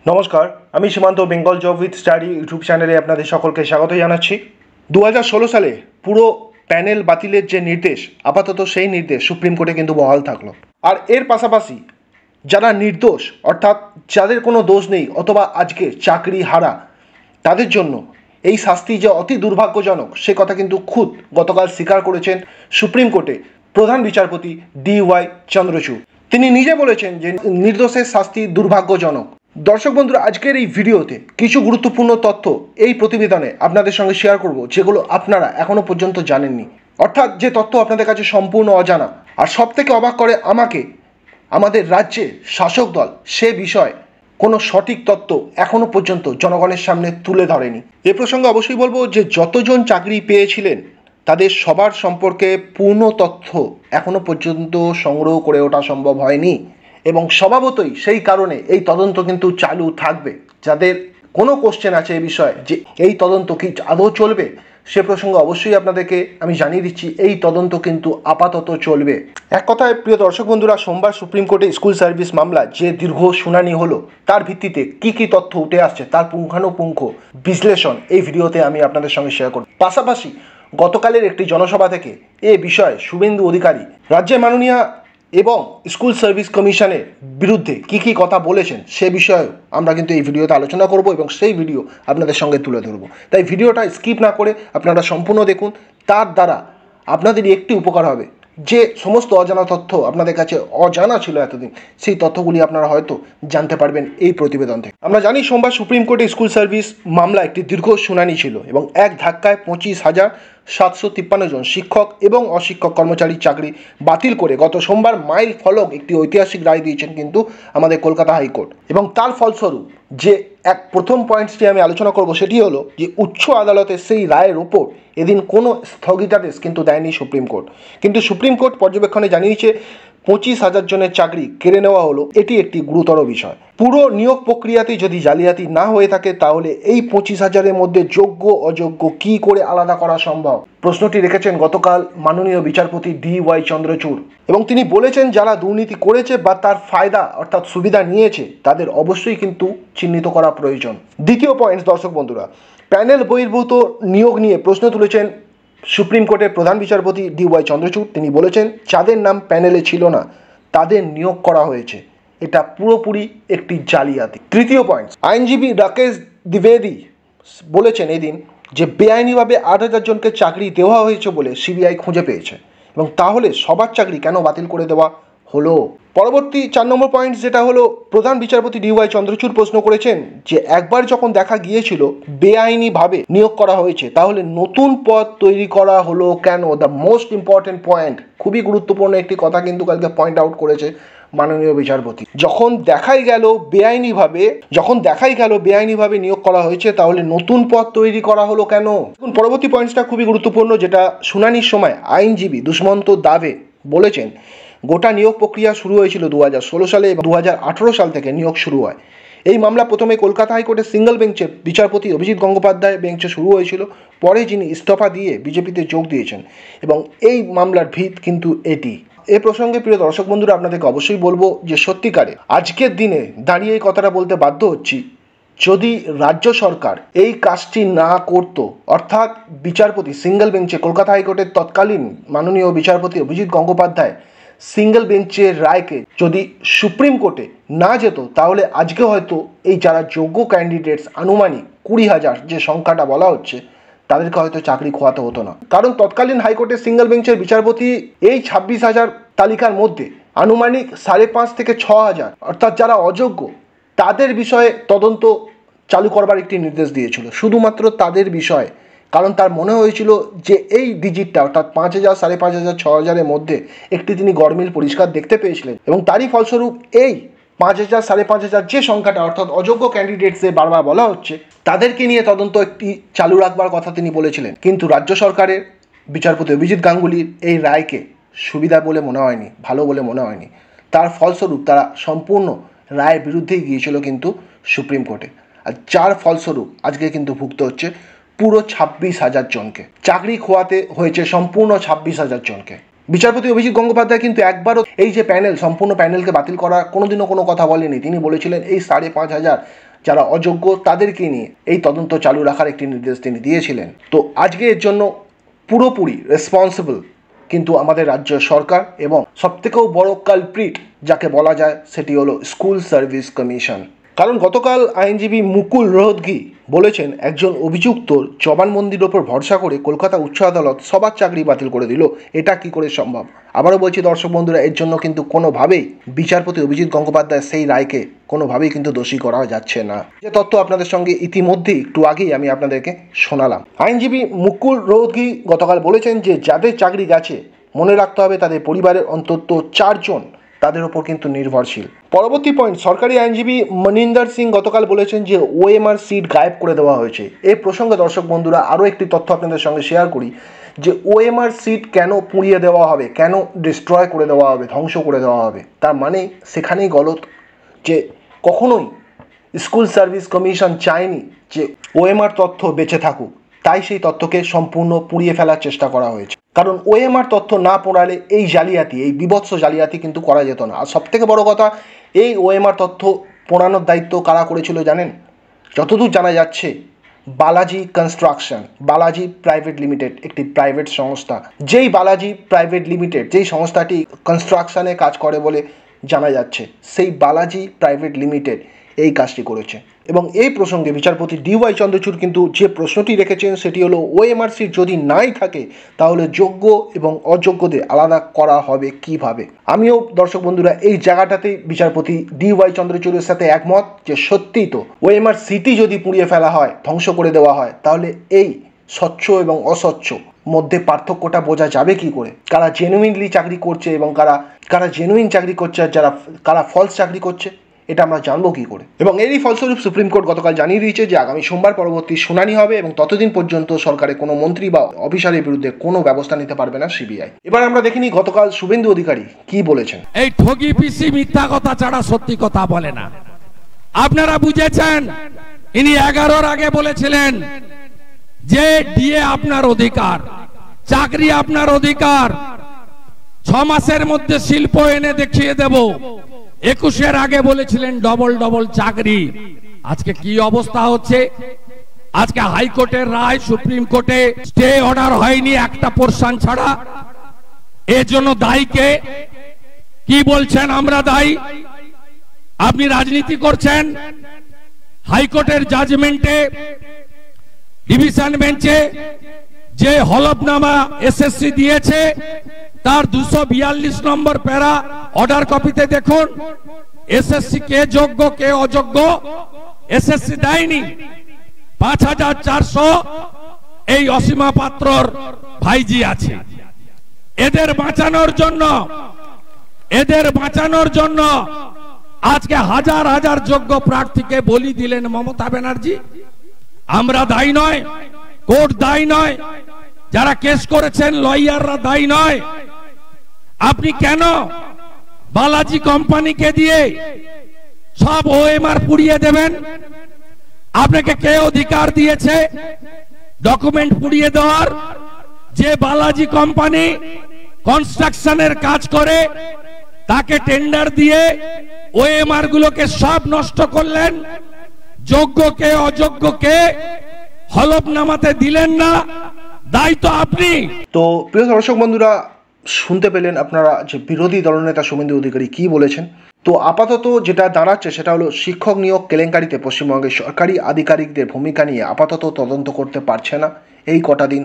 নমস্কার, আমি সীমান্ত Bengal job with study YouTube চ্যানেলে আপনাদের সকলকে স্বাগত জানাচ্ছি। 2016 সালে পুরো প্যানেল বাতিলের যে নির্দেশ, আপাতত সেই নির্দেশ সুপ্রিম কোর্টে কিন্তু বহাল থাকলো। আর এর পাশাপাশি যারা নির্দোষ, অর্থাৎ যাদের কোনো দোষ নেই অথবা আজকে চাকরি হারা, তাদের জন্য এই শাস্তি যে অতি দুর্ভাগ্যজনক সে কথা কিন্তু খুদ গতকাল স্বীকার করেছেন সুপ্রিম কোর্টে প্রধান বিচারপতি DY চন্দ্রচূড়। তিনি নিজে বলেছেন যে নির্দোষের শাস্তি দুর্ভাগ্যজনক। দর্শক বন্ধুরা, আজকের এই ভিডিওতে কিছু গুরুত্বপূর্ণ তথ্য এই প্রতিবেদনে আপনাদের সঙ্গে শেয়ার করব, যেগুলো আপনারা এখনো পর্যন্ত জানেননি, অর্থাৎ যে তথ্য আপনাদের কাছে সম্পূর্ণ অজানা। আর সব থেকে অবাক করে আমাকে, আমাদের রাজ্যের শাসক দল সে বিষয়ে কোনো সঠিক তথ্য এখনো পর্যন্ত জনগণের সামনে তুলে ধরেনি। এ প্রসঙ্গে অবশ্যই বলবো যে যতজন চাকরি পেয়েছিলেন তাদের সবার সম্পর্কে পূর্ণ তথ্য এখনো পর্যন্ত সংগ্রহ করে ওঠা সম্ভব হয়নি, এবং স্বভাবতই সেই কারণে এই তদন্ত কিন্তু চালু থাকবে। যাদের কোনো কোশ্চেন আছে এই বিষয়ে যে এই তদন্ত কি আদৌ চলবে, সে প্রসঙ্গে অবশ্যই আপনাদেরকে আমি জানিয়ে দিচ্ছি এই তদন্ত কিন্তু আপাতত চলবে। এক কথায় প্রিয় দর্শক বন্ধুরা, সোমবার সুপ্রিম কোর্টে স্কুল সার্ভিস মামলা যে দীর্ঘ শুনানি হলো, তার ভিত্তিতে কি কি তথ্য উঠে আসছে তার পুঙ্খানুপুঙ্খ বিশ্লেষণ এই ভিডিওতে আমি আপনাদের সঙ্গে শেয়ার করব। পাশাপাশি গতকালের একটি জনসভা থেকে এ বিষয়ে শুভেন্দু অধিকারী রাজ্যের মাননীয় এবং স্কুল সার্ভিস কমিশনের বিরুদ্ধে কি কি কথা বলেছেন সে বিষয়ে আমরা কিন্তু এই ভিডিওতে আলোচনা করব এবং সেই ভিডিও আপনাদের সঙ্গে তুলে ধরব। তাই ভিডিওটা স্কিপ না করে আপনারা সম্পূর্ণ দেখুন, তার দ্বারা আপনাদেরই একটি উপকার হবে। যে সমস্ত অজানা তথ্য আপনাদের কাছে অজানা ছিল এতদিন, সেই তথ্যগুলি আপনারা হয়তো জানতে পারবেন এই প্রতিবেদন থেকে। আমরা জানি সোমবার সুপ্রিম কোর্টে স্কুল সার্ভিস মামলা একটি দীর্ঘ শুনানি ছিল এবং এক ধাক্কায় 25,753 জন শিক্ষক এবং অশিক্ষক কর্মচারীর চাকরি বাতিল করে গত সোমবার মাইল ফলক একটি ঐতিহাসিক রায় দিয়েছেন কিন্তু আমাদের কলকাতা হাইকোর্ট। এবং তার ফলস্বরূপ যে প্রথম পয়েন্টটি আমি আলোচনা করব সেটি হলো যে উচ্চ আদালতের সেই রায়ের ওপর এদিন কোনো স্থগিতাদেশ কিন্তু দেয়নি সুপ্রিম কোর্ট, কিন্তু সুপ্রিম কোর্ট পর্যবেক্ষণে জানিয়েছে 25,000 জনের চাকরি কেড়ে নেওয়া হলো। এটি একটি গুরুতর বিষয়। পুরো নিয়োগ প্রক্রিয়াতে যদি জালিয়াতি না হয়ে থাকে তাহলে এই 25,000-এর মধ্যে যোগ্য অযোগ্য কি করে আলাদা করা সম্ভব, প্রশ্নটি রেখেছেন গতকাল মাননীয় বিচারপতি DY চন্দ্রচূড়। এবং তিনি বলেছেন যারা দুর্নীতি করেছে বা তার ফায়দা অর্থাৎ সুবিধা নিয়েছে তাদের অবশ্যই কিন্তু চিহ্নিত করা প্রয়োজন। দ্বিতীয় পয়েন্ট, দর্শক বন্ধুরা, প্যানেল বহির্ভূত নিয়োগ নিয়ে প্রশ্ন তুলেছেন সুপ্রিম কোর্টের প্রধান বিচারপতি DY চন্দ্রচূড়। তিনি বলেছেন যাদের নাম প্যানেলে ছিল না তাদের নিয়োগ করা হয়েছে, এটা পুরোপুরি একটি জালিয়াতি। তৃতীয় পয়েন্ট, আইনজীবী রাকেশ দ্বিবেদী বলেছেন এদিন যে বেআইনিভাবে 8,000 জনকে চাকরি দেওয়া হয়েছে বলে CBI খুঁজে পেয়েছে, এবং তাহলে সবার চাকরি কেন বাতিল করে দেওয়া হলো। পরবর্তী 4 নম্বর পয়েন্ট, যেটা হলো প্রধান বিচারপতি DY চন্দ্রচূড় প্রশ্ন করেছেন যে একবার যখন দেখা গিয়েছিল বেআইনিভাবে নিয়োগ করা হয়েছে তাহলে নতুন পদ তৈরি করা হলো কেন। দ্য মোস্ট ইম্পর্টেন্ট পয়েন্ট, খুবই গুরুত্বপূর্ণ একটি কথা কিন্তু কালকে পয়েন্ট আউট করেছে মাননীয় বিচারপতি। যখন দেখাই গেল বেআইনিভাবে নিয়োগ করা হয়েছে তাহলে নতুন পদ তৈরি করা হলো কেন। পরবর্তী পয়েন্টটা খুবই গুরুত্বপূর্ণ, যেটা শুনানির সময় আইনজীবী দুষ্মন্ত দাবে বলেছেন গোটা নিয়োগ প্রক্রিয়া শুরু হয়েছিল 2016 সালে এবং 2018 সাল থেকে নিয়োগ শুরু হয়। এই মামলা প্রথমে কলকাতা হাইকোর্টের সিঙ্গল বেঞ্চের বিচারপতি অভিজিৎ গঙ্গোপাধ্যায় বেঞ্চে শুরু হয়েছিল, পরে যিনি ইস্তফা দিয়ে বিজেপিতে যোগ দিয়েছেন, এবং এই মামলার ভিত কিন্তু এটি। এ প্রসঙ্গে প্রিয় দর্শক বন্ধুরা আপনাদেরকে অবশ্যই বলবো যে সত্যিকারে আজকের দিনে দাঁড়িয়ে এই কথাটা বলতে বাধ্য হচ্ছি, যদি রাজ্য সরকার এই কাজটি না করত, অর্থাৎ বিচারপতি সিঙ্গল বেঞ্চে কলকাতা হাইকোর্টের তৎকালীন মাননীয় বিচারপতি অভিজিৎ গঙ্গোপাধ্যায় সিঙ্গল বেঞ্চের রায়কে যদি সুপ্রিম কোর্টে না যেত, তাহলে আজকে হয়তো এই যারা যোগ্য ক্যান্ডিডেটস আনুমানিক 20,000 যে সংখ্যাটা বলা হচ্ছে তাদেরকে হয়তো চাকরি খোয়াতে হতো না। কারণ তৎকালীন হাইকোর্টের সিঙ্গল বেঞ্চের বিচারপতি এই 26,000 তালিকার মধ্যে আনুমানিক 5,500 থেকে 6,000 অর্থাৎ যারা অযোগ্য তাদের বিষয়ে তদন্ত চালু করবার একটি নির্দেশ দিয়েছিল, শুধুমাত্র তাদের বিষয়ে। কারণ তার মনে হয়েছিল যে এই ডিজিটটা অর্থাৎ 5,000, 5,500, 6,000-এর মধ্যে একটি তিনি গরমিল পরিষ্কার দেখতে পেয়েছিলেন, এবং তারই ফলস্বরূপ এই 5,000, 5,500 যে সংখ্যাটা অর্থাৎ অযোগ্য ক্যান্ডিডেটসে বারবার বলা হচ্ছে তাদেরকে নিয়ে তদন্ত একটি চালু রাখবার কথা তিনি বলেছিলেন। কিন্তু রাজ্য সরকারের বিচারপতি অভিজিৎ গাঙ্গুলির এই রায়কে সুবিধা বলে মনে হয়নি, ভালো বলে মনে হয়নি। তার ফলস্বরূপ তারা সম্পূর্ণ রায়ের বিরুদ্ধেই গিয়েছিল কিন্তু সুপ্রিম কোর্টে, আর যার ফলস্বরূপ আজকে কিন্তু ভুগতে হচ্ছে পুরো 26,000 জনকে। চাকরি খোয়াতে হয়েছে সম্পূর্ণ 26,000 জনকে। বিচারপতি অভিজিৎ গঙ্গোপাধ্যায় কিন্তু একবারও এই যে প্যানেল, সম্পূর্ণ প্যানেলকে বাতিল করা কোনোদিনও কোনো কথা বলেনি। তিনি বলেছিলেন এই 5,500 যারা অযোগ্য তাদেরকে নিয়ে এই তদন্ত চালু রাখার একটি নির্দেশ তিনি দিয়েছিলেন। তো আজকে এর জন্য পুরোপুরি রেসপন্সিবল কিন্তু আমাদের রাজ্য সরকার, এবং সবথেকেও বড় কালপ্রিট যাকে বলা যায় সেটি হলো স্কুল সার্ভিস কমিশন। কারণ গতকাল আইনজীবী মুকুল রোহতগি বলেছেন একজন অভিযুক্তর জবানবন্দির ওপর ভরসা করে কলকাতা উচ্চ আদালত সবার চাকরি বাতিল করে দিল। এটা কি করে সম্ভব? আবারও বলছি দর্শক বন্ধুরা, এর জন্য কিন্তু কোনোভাবেই বিচারপতি অভিজিৎ গঙ্গোপাধ্যায় সেই রায়কে কোনোভাবেই কিন্তু দোষী করা যাচ্ছে না। যে তথ্য আপনাদের সঙ্গে ইতিমধ্যেই একটু আগেই আমি আপনাদেরকে শোনালাম। আইনজীবী মুকুল রোহতগি গতকাল বলেছেন যে যাদের চাকরি গেছে মনে রাখতে হবে তাদের পরিবারের অন্তত 4 জন তাদের ওপর কিন্তু নির্ভরশীল। পরবর্তী পয়েন্ট, সরকারি আইনজীবী মনিন্দর সিং গতকাল বলেছেন যে ওএমআর সিট গায়েব করে দেওয়া হয়েছে। এই প্রসঙ্গে দর্শক বন্ধুরা আরও একটি তথ্য আপনাদের সঙ্গে শেয়ার করি যে ওএমআর সিট কেন পুড়িয়ে দেওয়া হবে, কেন ডিস্ট্রয় করে দেওয়া হবে, ধ্বংস করে দেওয়া হবে, তার মানে সেখানেই গলত যে কখনোই স্কুল সার্ভিস কমিশন চায়নি যে ওএমআর তথ্য বেঁচে থাকুক, তাই সেই তথ্যকে সম্পূর্ণ পুড়িয়ে ফেলার চেষ্টা করা হয়েছে। কারণ ওএমআর তথ্য না পোড়ালে এই জালিয়াতি, এই বিভৎস জালিয়াতি কিন্তু করা যেত না। আর সবথেকে বড় কথা, এই ওএমআর তথ্য পোড়ানোর দায়িত্ব কারা করেছিল জানেন? যতদূর জানা যাচ্ছে Balaji construction, Balaji private limited একটি প্রাইভেট সংস্থা। যেই বালাজি প্রাইভেট লিমিটেড, যেই সংস্থাটি কনস্ট্রাকশনে কাজ করে বলে জানা যাচ্ছে, সেই বালাজি প্রাইভেট লিমিটেড এই কাজটি করেছে। এবং এই প্রসঙ্গে বিচারপতি DY চন্দ্রচূড় কিন্তু যে প্রশ্নটি রেখেছেন সেটি হলো ওএমআর সিট যদি নাই থাকে তাহলে যোগ্য এবং অযোগ্যদের আলাদা করা হবে কিভাবে। আমিও দর্শক বন্ধুরা এই জায়গাটাতেই বিচারপতি DY চন্দ্রচূড়ের সাথে একমত যে সত্যিই তো ওএমআর সিটই যদি পুড়িয়ে ফেলা হয়, ধ্বংস করে দেওয়া হয়, তাহলে এই স্বচ্ছ এবং অস্বচ্ছ মধ্যে পার্থক্যটা বোঝা যাবে কি করে? কারা জেনুইনলি চাকরি করছে এবং কারা জেনুইন চাকরি করছে আর কারা ফলস চাকরি করছে, এটা আমরা জানবো কি করে? এবং এরই ফলস্বরূপ সুপ্রিম কোর্ট গতকাল জানিয়ে দিয়েছে যে আগামী সোমবার পরবর্তী শুনানি হবে এবং ততদিন পর্যন্ত সরকারের কোনো মন্ত্রী বা অফিসারের বিরুদ্ধে কোনো ব্যবস্থা নিতে পারবে না সিবিআই। এবার আমরা দেখিনি গতকাল শুভেন্দু অধিকারী কি বলেছেন। এই ঠগি পিসি মিথ্যা কথা ছাড়া সত্যি কথা বলে না। আপনারা বুঝেছেন, ইনি 11-র আগে বলেছিলেন যে ডিএ আপনার অধিকার, চাকরি আপনার অধিকার, 6 মাসের মধ্যে শিল্প এনে দেখিয়ে দেব। 21-এর আগে বলেছিলেন ডবল ডবল চাকরি। আজকে কি অবস্থা হচ্ছে? আজকে হাইকোর্টের রায়, সুপ্রিম কোর্টে স্টে অর্ডার হয়নি একটা পোরশন ছাড়া। এর জন্য দায়ী কে? কি বলছেন আমরা দায়ী? আপনি রাজনীতি করছেন। হাইকোর্টের জাজমেন্টে, ডিভিশন বেঞ্চে যে হলফনামা এসএসসি দিয়েছে তার 242 নম্বর প্যারা অর্ডার কপিতে দেখুন। এসএসসি কে যোগ্য কে অযোগ্য এসএসসি দেয়নি। 5400 এই অসীমা পাত্রর ভাইজি আছে। এদের বাঁচানোর জন্য আজকে হাজার হাজার যোগ্য প্রার্থীকে বলি দিলেন মমতা ব্যানার্জি। আমরা দায়ী নয়, কোর্ট দায়ী নয়, যারা কেস করেছেন লয়াররা দায়ী নয়। আপনি কেন বালাজি কোম্পানিকে দিয়ে সব ওএমআর পুড়িয়ে দেবেন? আপনাকে কে অধিকার দিয়েছে ডকুমেন্ট পুড়িয়ে দেওয়ার? যে বালাজি কোম্পানি কনস্ট্রাকশনের কাজ করে তাকে টেন্ডার দিয়ে ওএমআর গুলোকে সব নষ্ট করলেন। যোগ্যকে অযোগ্যকে হলফনামাতে দিলেন না, দায়ী তো আপনি। তো প্রিয় দর্শক বন্ধুরা, শুনতে পেলেন আপনারা যে বিরোধী দলনেতা শুভেন্দু অধিকারী কি বলেছেন। তো আপাতত যেটা দাঁড়াচ্ছে সেটা হলো শিক্ষক নিয়োগ কেলেঙ্কারিতে পশ্চিমবঙ্গের সরকারি আধিকারিকদের ভূমিকা নিয়ে আপাতত তদন্ত করতে পারছে না এই কটা দিন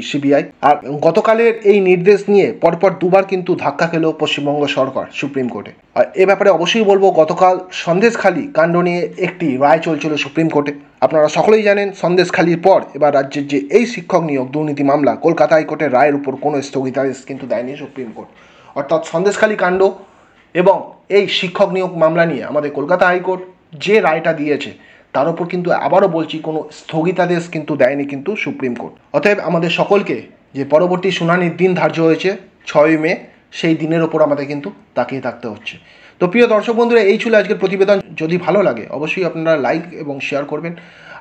সিবিআই। আর গতকালের এই নির্দেশ নিয়ে পরপর দুবার কিন্তু ধাক্কা খেল পশ্চিমবঙ্গ সরকার সুপ্রিম কোর্টে। আর এ ব্যাপারে অবশ্যই বলবো, গতকাল সন্দেশখালী কাণ্ড নিয়ে একটি রায় চলছিল সুপ্রিম কোর্টে। আপনারা সকলেই জানেন সন্দেশখালীর পর এবার রাজ্যের যে এই শিক্ষক নিয়োগ দুর্নীতি মামলা, কলকাতা হাইকোর্টের রায়ের উপর কোনো স্থগিতাদেশ কিন্তু দেয়নি সুপ্রিম কোর্ট। অর্থাৎ সন্দেশখালী কাণ্ড এবং এই শিক্ষক নিয়োগ মামলা নিয়ে আমাদের কলকাতা হাইকোর্ট যে রায়টা দিয়েছে তার উপর কিন্তু আবারও বলছি কোনো স্থগিতাদেশ কিন্তু দেয়নি কিন্তু সুপ্রিম কোর্ট। অতএব আমাদের সকলকে যে পরবর্তী শুনানির দিন ধার্য হয়েছে 6 মে, সেই দিনের ওপর আমাদের কিন্তু তাকিয়ে থাকতে হচ্ছে। তো প্রিয় দর্শক বন্ধুরা, এই ছিল আজকের প্রতিবেদন। যদি ভালো লাগে অবশ্যই আপনারা লাইক এবং শেয়ার করবেন।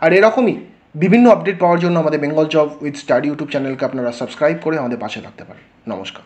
আর এরকমই বিভিন্ন আপডেট পাওয়ার জন্য আমাদের Bengal job with study YouTube চ্যানেলকে আপনারা সাবস্ক্রাইব করে আমাদের পাশে থাকতে পারেন। নমস্কার।